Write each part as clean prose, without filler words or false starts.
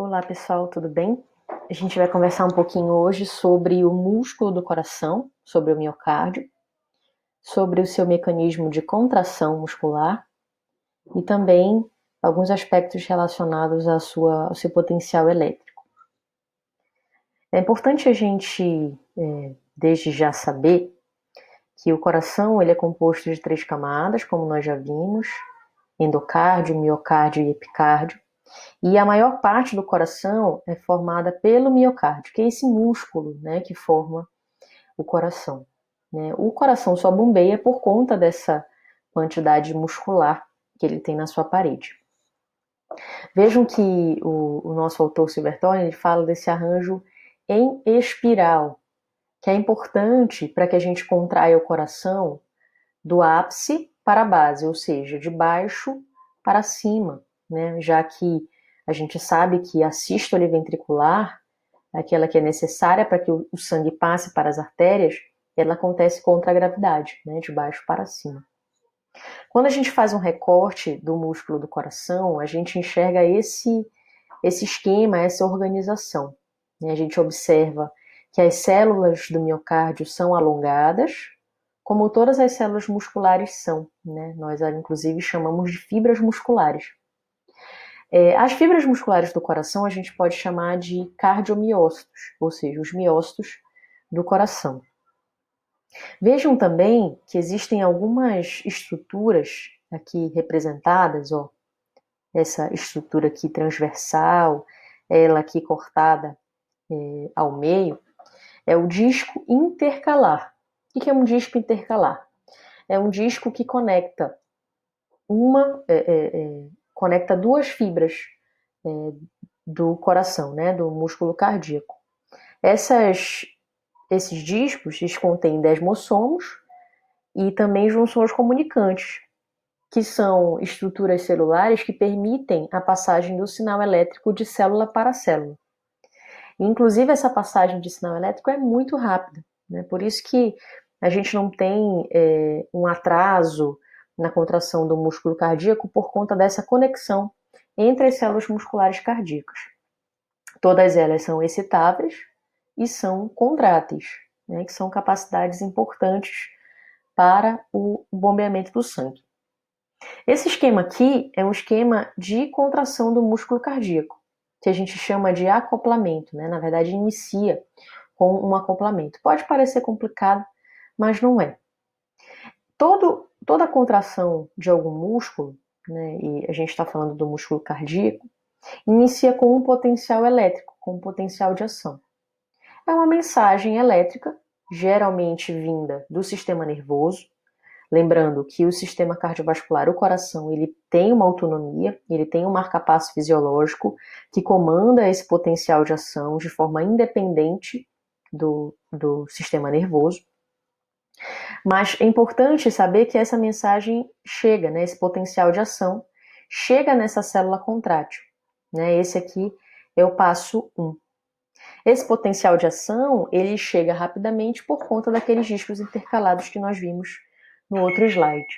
Olá pessoal, tudo bem? A gente vai conversar um pouquinho hoje sobre o músculo do coração, sobre o miocárdio, sobre o seu mecanismo de contração muscular e também alguns aspectos relacionados ao seu potencial elétrico. É importante a gente, desde já, saber que o coração ele é composto de 3 camadas, como nós já vimos, endocárdio, miocárdio e epicárdio. E a maior parte do coração é formada pelo miocárdio, que é esse músculo, né, que forma o coração. Né? O coração só bombeia por conta dessa quantidade muscular que ele tem na sua parede. Vejam que o nosso autor Silverthorne ele fala desse arranjo em espiral, que é importante para que a gente contraia o coração do ápice para a base, ou seja, de baixo para cima, né? Já que a gente sabe que a sístole ventricular, aquela que é necessária para que o sangue passe para as artérias, ela acontece contra a gravidade, né? De baixo para cima. Quando a gente faz um recorte do músculo do coração, a gente enxerga esse esquema, essa organização. Né? A gente observa que as células do miocárdio são alongadas, como todas as células musculares são, né? Nós, inclusive, chamamos de fibras musculares. As fibras musculares do coração a gente pode chamar de cardiomiócitos, ou seja, os miócitos do coração. Vejam também que existem algumas estruturas aqui representadas, ó, essa estrutura aqui transversal, ela aqui cortada ao meio, é o disco intercalar. O que é um disco intercalar? É um disco que conecta conecta duas fibras do coração, né, do músculo cardíaco. Esses discos contêm desmossomos e também junções comunicantes, que são estruturas celulares que permitem a passagem do sinal elétrico de célula para célula. Inclusive, essa passagem de sinal elétrico é muito rápida, né? Por isso que a gente não tem um atraso na contração do músculo cardíaco por conta dessa conexão entre as células musculares cardíacas. Todas elas são excitáveis e são contráteis, né? Que são capacidades importantes para o bombeamento do sangue. Esse esquema aqui é um esquema de contração do músculo cardíaco, que a gente chama de acoplamento, né? Na verdade, inicia com um acoplamento. Pode parecer complicado, mas não é. Toda a contração de algum músculo, né, e a gente está falando do músculo cardíaco, inicia com um potencial elétrico, com um potencial de ação. É uma mensagem elétrica, geralmente vinda do sistema nervoso. Lembrando que o sistema cardiovascular, o coração, ele tem uma autonomia, ele tem um marcapasso fisiológico que comanda esse potencial de ação de forma independente do sistema nervoso. Mas é importante saber que essa mensagem chega, né, esse potencial de ação, chega nessa célula contrátil. Né? Esse aqui é o passo 1. Esse potencial de ação, ele chega rapidamente por conta daqueles discos intercalados que nós vimos no outro slide.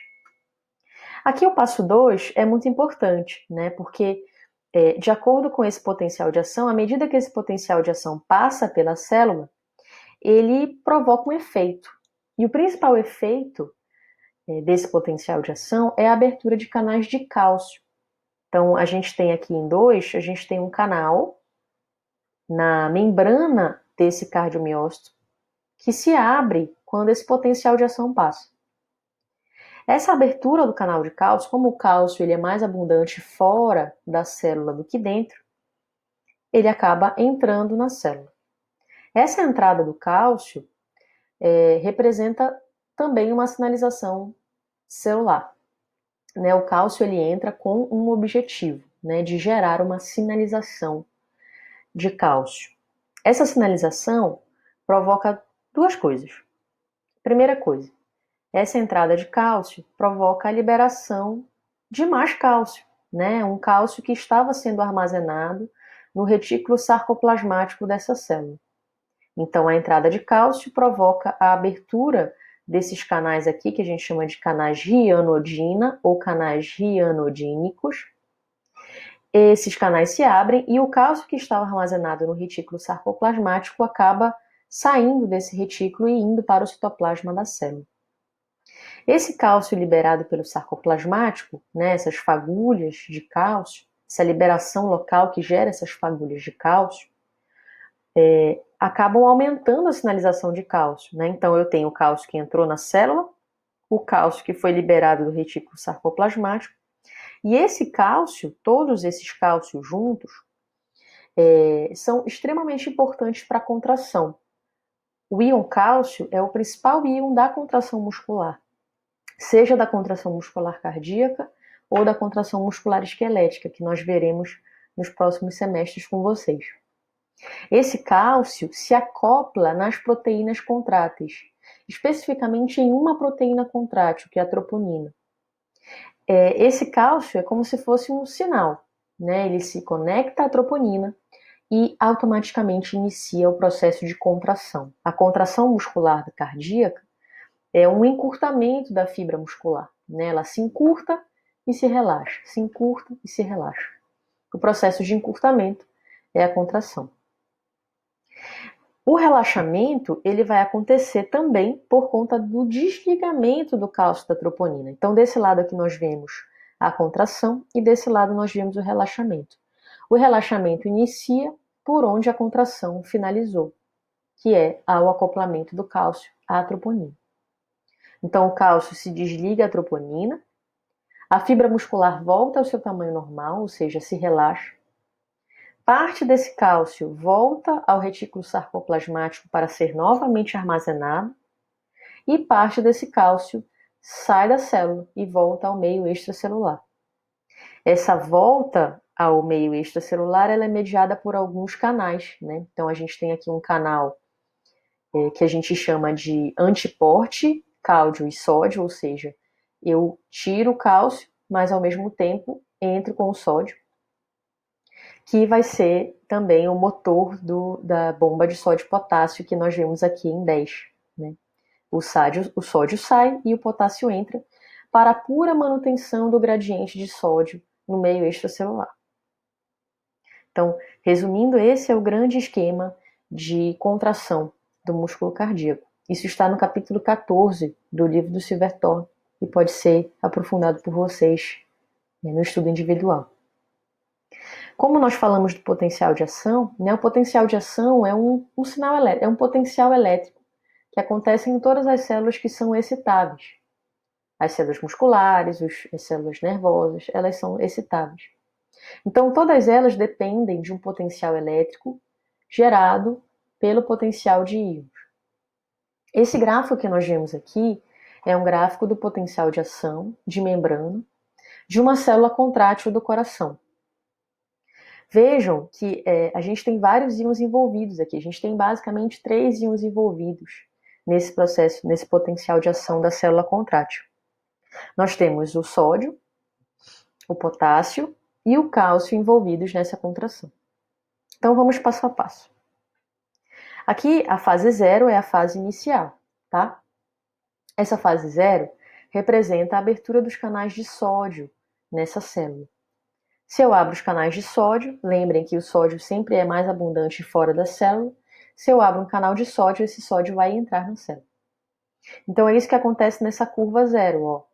Aqui o passo 2 é muito importante, né? Porque de acordo com esse potencial de ação, à medida que esse potencial de ação passa pela célula, ele provoca um efeito. E o principal efeito desse potencial de ação é a abertura de canais de cálcio. Então, a gente tem aqui em 2, a gente tem um canal na membrana desse cardiomiócito que se abre quando esse potencial de ação passa. Essa abertura do canal de cálcio, como o cálcio ele é mais abundante fora da célula do que dentro, ele acaba entrando na célula. Essa entrada do cálcio representa também uma sinalização celular. Né? O cálcio ele entra com um objetivo, né, de gerar uma sinalização de cálcio. Essa sinalização provoca duas coisas. Primeira coisa, essa entrada de cálcio provoca a liberação de mais cálcio, né? Um cálcio que estava sendo armazenado no retículo sarcoplasmático dessa célula. Então, a entrada de cálcio provoca a abertura desses canais aqui, que a gente chama de canais rianodina ou canais rianodínicos, esses canais se abrem e o cálcio que estava armazenado no retículo sarcoplasmático acaba saindo desse retículo e indo para o citoplasma da célula. Esse cálcio liberado pelo sarcoplasmático, né, essas fagulhas de cálcio, essa liberação local que gera essas fagulhas de cálcio, acabam aumentando a sinalização de cálcio, né? Então eu tenho o cálcio que entrou na célula, o cálcio que foi liberado do retículo sarcoplasmático, e esse cálcio, todos esses cálcios juntos, são extremamente importantes para a contração. O íon cálcio é o principal íon da contração muscular, seja da contração muscular cardíaca ou da contração muscular esquelética, que nós veremos nos próximos semestres com vocês. Esse cálcio se acopla nas proteínas contráteis, especificamente em uma proteína contrátil, que é a troponina. Esse cálcio é como se fosse um sinal, né? Ele se conecta à troponina e automaticamente inicia o processo de contração. A contração muscular cardíaca é um encurtamento da fibra muscular, né? Ela se encurta e se relaxa, se encurta e se relaxa. O processo de encurtamento é a contração. O relaxamento ele vai acontecer também por conta do desligamento do cálcio da troponina. Então, desse lado aqui nós vemos a contração e desse lado nós vemos o relaxamento. O relaxamento inicia por onde a contração finalizou, que é ao acoplamento do cálcio à troponina. Então, o cálcio se desliga a troponina, a fibra muscular volta ao seu tamanho normal, ou seja, se relaxa. Parte desse cálcio volta ao retículo sarcoplasmático para ser novamente armazenado e parte desse cálcio sai da célula e volta ao meio extracelular. Essa volta ao meio extracelular ela é mediada por alguns canais, né? Então a gente tem aqui um canal que a gente chama de antiporte, cálcio e sódio, ou seja, eu tiro o cálcio, mas ao mesmo tempo entro com o sódio, que vai ser também o motor da bomba de sódio e potássio que nós vemos aqui em 10. Né? O sódio sai e o potássio entra para a pura manutenção do gradiente de sódio no meio extracelular. Então, resumindo, esse é o grande esquema de contração do músculo cardíaco. Isso está no capítulo 14 do livro do Silverthorne e pode ser aprofundado por vocês no estudo individual. Como nós falamos do potencial de ação, né, o potencial de ação é um sinal elétrico, é um potencial elétrico que acontece em todas as células que são excitáveis. As células musculares, as células nervosas, elas são excitáveis. Então, todas elas dependem de um potencial elétrico gerado pelo potencial de íons. Esse gráfico que nós vemos aqui é um gráfico do potencial de ação de membrana de uma célula contrátil do coração. Vejam que a gente tem vários íons envolvidos aqui. A gente tem basicamente 3 íons envolvidos nesse processo, nesse potencial de ação da célula contrátil. Nós temos o sódio, o potássio e o cálcio envolvidos nessa contração. Então vamos passo a passo. Aqui a fase 0 é a fase inicial, tá? Essa fase 0 representa a abertura dos canais de sódio nessa célula. Se eu abro os canais de sódio, lembrem que o sódio sempre é mais abundante fora da célula. Se eu abro um canal de sódio, esse sódio vai entrar na célula. Então é isso que acontece nessa curva 0, ó.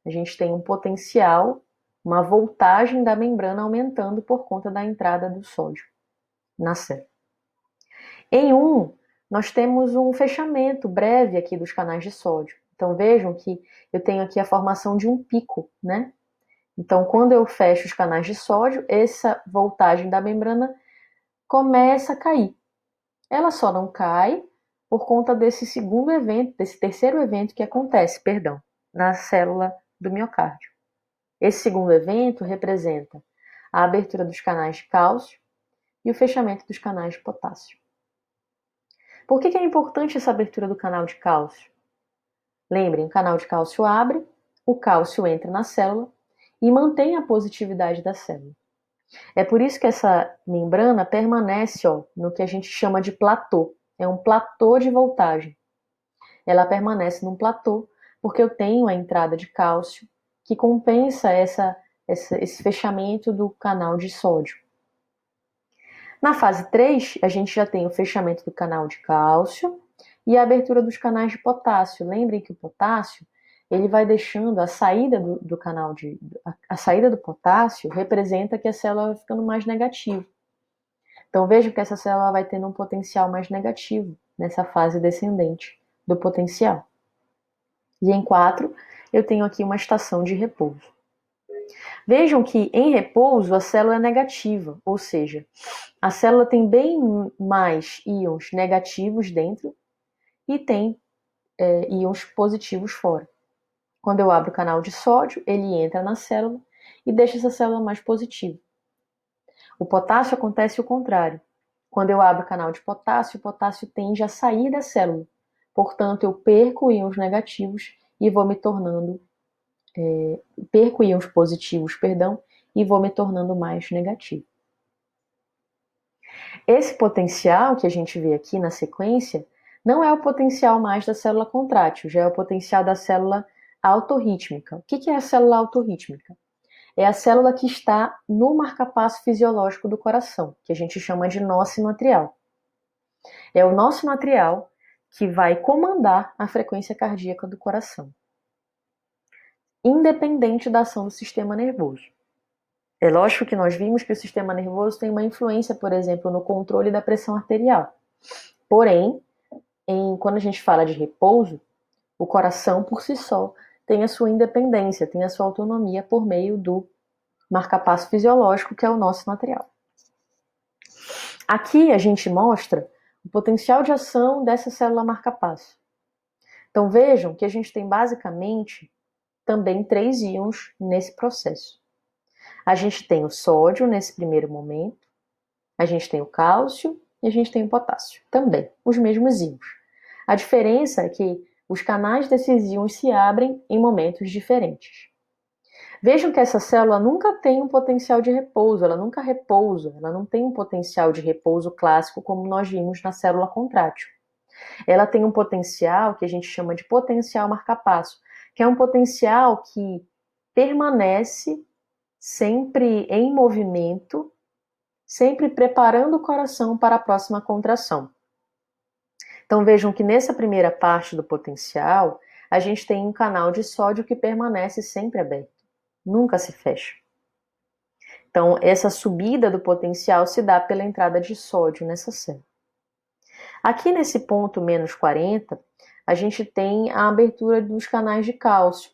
A gente tem um potencial, uma voltagem da membrana aumentando por conta da entrada do sódio na célula. Em 1, nós temos um fechamento breve aqui dos canais de sódio. Então vejam que eu tenho aqui a formação de um pico, né? Então, quando eu fecho os canais de sódio, essa voltagem da membrana começa a cair. Ela só não cai por conta desse segundo evento, desse terceiro evento que acontece, na célula do miocárdio. Esse segundo evento representa a abertura dos canais de cálcio e o fechamento dos canais de potássio. Por que é importante essa abertura do canal de cálcio? Lembrem, o canal de cálcio abre, o cálcio entra na célula e mantém a positividade da célula. É por isso que essa membrana permanece no que a gente chama de platô. É um platô de voltagem. Ela permanece num platô porque eu tenho a entrada de cálcio que compensa essa esse fechamento do canal de sódio. Na fase 3, a gente já tem o fechamento do canal de cálcio e a abertura dos canais de potássio. Lembrem que o potássio ele vai deixando a saída do canal a saída do potássio representa que a célula vai ficando mais negativa. Então vejam que essa célula vai tendo um potencial mais negativo nessa fase descendente do potencial. E em 4, eu tenho aqui uma estação de repouso. Vejam que em repouso a célula é negativa, ou seja, a célula tem bem mais íons negativos dentro e tem íons positivos fora. Quando eu abro o canal de sódio, ele entra na célula e deixa essa célula mais positiva. O potássio acontece o contrário. Quando eu abro o canal de potássio, o potássio tende a sair da célula. Portanto, eu perco íons negativos e vou me tornando perco íons positivos, e vou me tornando mais negativo. Esse potencial que a gente vê aqui na sequência não é o potencial mais da célula contrátil, já é o potencial da célula autorrítmica. O que é a célula autorrítmica? É a célula que está no marcapasso fisiológico do coração, que a gente chama de nó sinoatrial. É o nó sinoatrial que vai comandar a frequência cardíaca do coração, independente da ação do sistema nervoso. É lógico que nós vimos que o sistema nervoso tem uma influência, por exemplo, no controle da pressão arterial. Porém, quando a gente fala de repouso, o coração por si só tem a sua independência, tem a sua autonomia por meio do marcapasso fisiológico, que é o nó sinoatrial. Aqui a gente mostra o potencial de ação dessa célula marcapasso. Então vejam que a gente tem basicamente também 3 íons nesse processo. A gente tem o sódio nesse primeiro momento, a gente tem o cálcio e a gente tem o potássio. Também, os mesmos íons. A diferença é que os canais desses íons se abrem em momentos diferentes. Vejam que essa célula nunca tem um potencial de repouso, ela nunca repousa, ela não tem um potencial de repouso clássico como nós vimos na célula contrátil. Ela tem um potencial que a gente chama de potencial marcapasso, que é um potencial que permanece sempre em movimento, sempre preparando o coração para a próxima contração. Então vejam que nessa primeira parte do potencial, a gente tem um canal de sódio que permanece sempre aberto, nunca se fecha. Então essa subida do potencial se dá pela entrada de sódio nessa célula. Aqui nesse ponto menos 40, a gente tem a abertura dos canais de cálcio.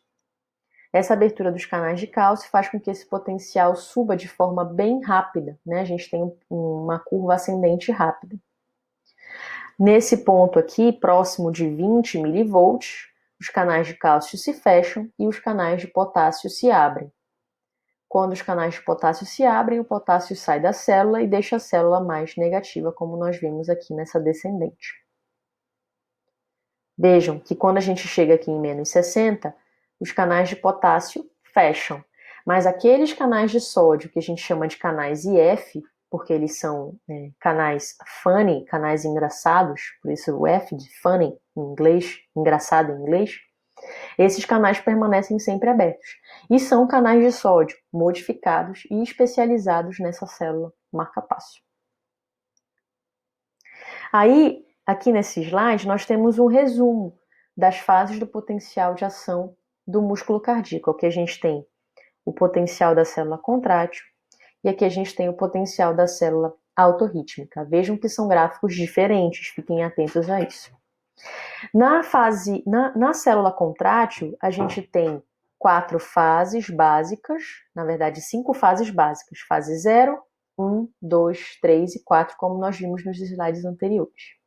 Essa abertura dos canais de cálcio faz com que esse potencial suba de forma bem rápida, né? A gente tem uma curva ascendente rápida. Nesse ponto aqui, próximo de 20 milivolts, os canais de cálcio se fecham e os canais de potássio se abrem. Quando os canais de potássio se abrem, o potássio sai da célula e deixa a célula mais negativa, como nós vimos aqui nessa descendente. Vejam que quando a gente chega aqui em menos 60, os canais de potássio fecham, mas aqueles canais de sódio, que a gente chama de canais IF, porque eles são canais funny, canais engraçados, por isso o F de funny em inglês, engraçado em inglês, esses canais permanecem sempre abertos. E são canais de sódio modificados e especializados nessa célula marcapasso. Aí, aqui nesse slide, nós temos um resumo das fases do potencial de ação do músculo cardíaco. Aqui a gente tem o potencial da célula contrátil e aqui a gente tem o potencial da célula autorrítmica. Vejam que são gráficos diferentes, fiquem atentos a isso. Na célula contrátil, a gente tem 4 fases básicas, na verdade 5 fases básicas. Fase 0, 1, 2, 3 e 4, como nós vimos nos slides anteriores.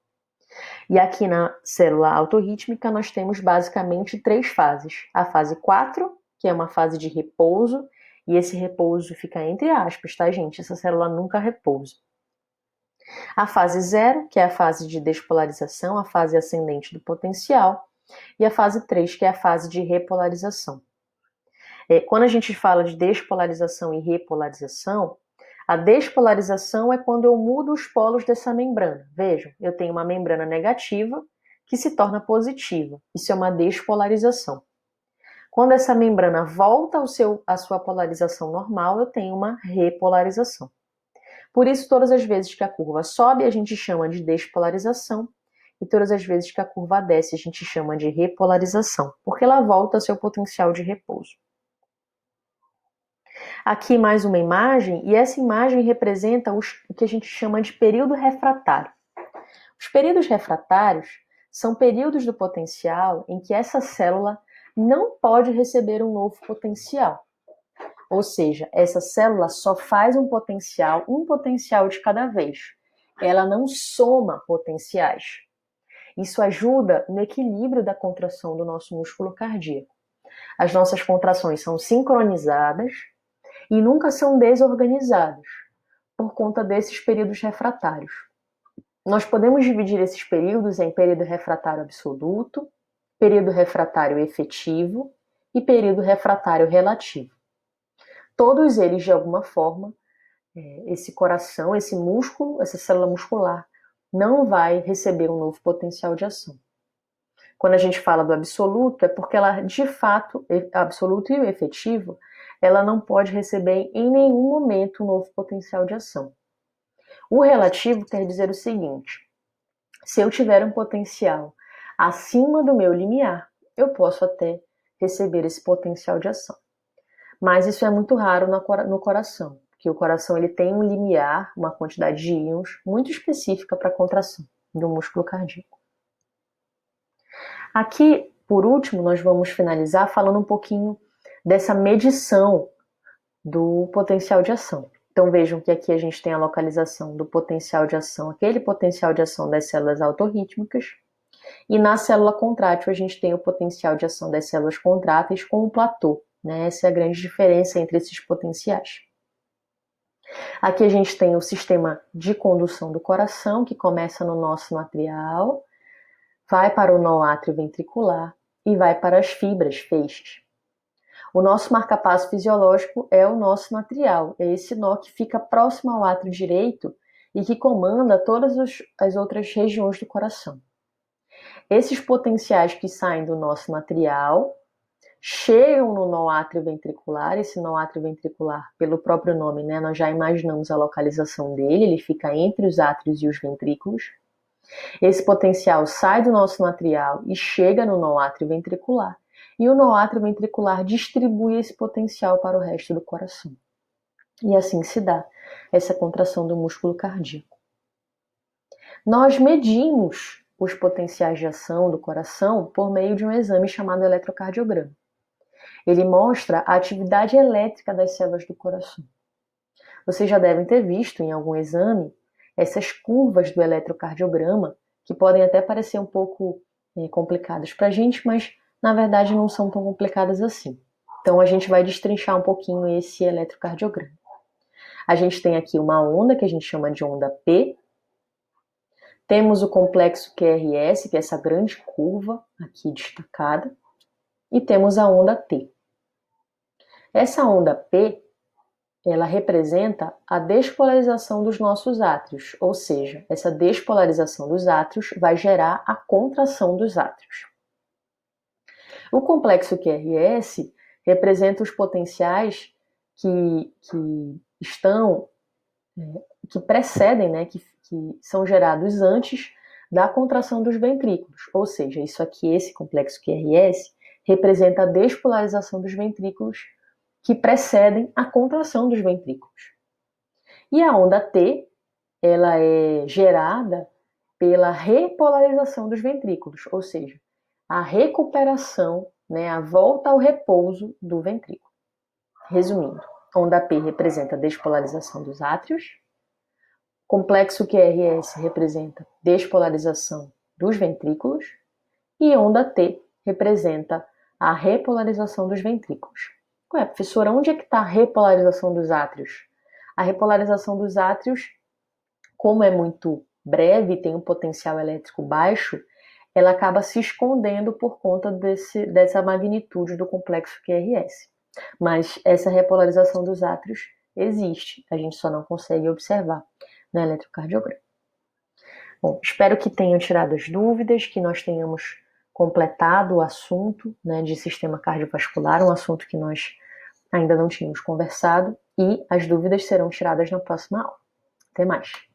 E aqui na célula autorrítmica nós temos basicamente 3 fases. A fase 4, que é uma fase de repouso, e esse repouso fica entre aspas, tá, gente? Essa célula nunca repousa. A fase 0, que é a fase de despolarização, a fase ascendente do potencial, e a fase 3, que é a fase de repolarização. Quando a gente fala de despolarização e repolarização, a despolarização é quando eu mudo os polos dessa membrana. Vejam, eu tenho uma membrana negativa que se torna positiva. Isso é uma despolarização. Quando essa membrana volta à sua polarização normal, eu tenho uma repolarização. Por isso, todas as vezes que a curva sobe, a gente chama de despolarização, e todas as vezes que a curva desce, a gente chama de repolarização, porque ela volta ao seu potencial de repouso. Aqui mais uma imagem, e essa imagem representa o que a gente chama de período refratário. Os períodos refratários são períodos do potencial em que essa célula não pode receber um novo potencial. Ou seja, essa célula só faz um potencial de cada vez. Ela não soma potenciais. Isso ajuda no equilíbrio da contração do nosso músculo cardíaco. As nossas contrações são sincronizadas e nunca são desorganizadas por conta desses períodos refratários. Nós podemos dividir esses períodos em período refratário absoluto, período refratário efetivo e período refratário relativo. Todos eles, de alguma forma, esse coração, esse músculo, essa célula muscular, não vai receber um novo potencial de ação. Quando a gente fala do absoluto, é porque ela, de fato, absoluto e o efetivo, ela não pode receber em nenhum momento um novo potencial de ação. O relativo quer dizer o seguinte: se eu tiver um potencial acima do meu limiar, eu posso até receber esse potencial de ação. Mas isso é muito raro no coração, porque o coração ele tem um limiar, uma quantidade de íons muito específica para a contração do músculo cardíaco. Aqui, por último, nós vamos finalizar falando um pouquinho dessa medição do potencial de ação. Então vejam que aqui a gente tem a localização do potencial de ação, aquele potencial de ação das células autorrítmicas, e na célula contrátil a gente tem o potencial de ação das células contráteis com o platô. Essa é a grande diferença entre esses potenciais. Aqui a gente tem o sistema de condução do coração, que começa no nó sinoatrial, vai para o nó átrio-ventricular e vai para as fibras, feixes. O nosso marcapasso fisiológico é o nó sinoatrial, é esse nó que fica próximo ao átrio direito e que comanda todas as outras regiões do coração. Esses potenciais que saem do nó sinoatrial chegam no nó átrio-ventricular. Esse nó átrio-ventricular, pelo próprio nome, nós já imaginamos a localização dele, ele fica entre os átrios e os ventrículos. Esse potencial sai do nó sinoatrial e chega no nó átrio-ventricular. E o nó átrio-ventricular distribui esse potencial para o resto do coração. E assim se dá essa contração do músculo cardíaco. Nós medimos os potenciais de ação do coração por meio de um exame chamado eletrocardiograma. Ele mostra a atividade elétrica das células do coração. Vocês já devem ter visto em algum exame essas curvas do eletrocardiograma, que podem até parecer um pouco complicadas para a gente, mas na verdade não são tão complicadas assim. Então a gente vai destrinchar um pouquinho esse eletrocardiograma. A gente tem aqui uma onda que a gente chama de onda P. Temos o complexo QRS, que é essa grande curva aqui destacada. E temos a onda T. Essa onda P, ela representa a despolarização dos nossos átrios, ou seja, essa despolarização dos átrios vai gerar a contração dos átrios. O complexo QRS representa os potenciais que precedem, que são gerados antes da contração dos ventrículos, ou seja, isso aqui, esse complexo QRS, representa a despolarização dos ventrículos que precedem a contração dos ventrículos. E a onda T, ela é gerada pela repolarização dos ventrículos, ou seja, a recuperação, a volta ao repouso do ventrículo. Resumindo, onda P representa a despolarização dos átrios, complexo QRS representa despolarização dos ventrículos e onda T representa a repolarização dos ventrículos. Ué, professora, onde é que está a repolarização dos átrios? A repolarização dos átrios, como é muito breve e tem um potencial elétrico baixo, ela acaba se escondendo por conta dessa magnitude do complexo QRS. Mas essa repolarização dos átrios existe, a gente só não consegue observar no eletrocardiograma. Bom, espero que tenham tirado as dúvidas, que nós tenhamos completado o assunto, né, de sistema cardiovascular, um assunto que nós ainda não tínhamos conversado, e as dúvidas serão tiradas na próxima aula. Até mais!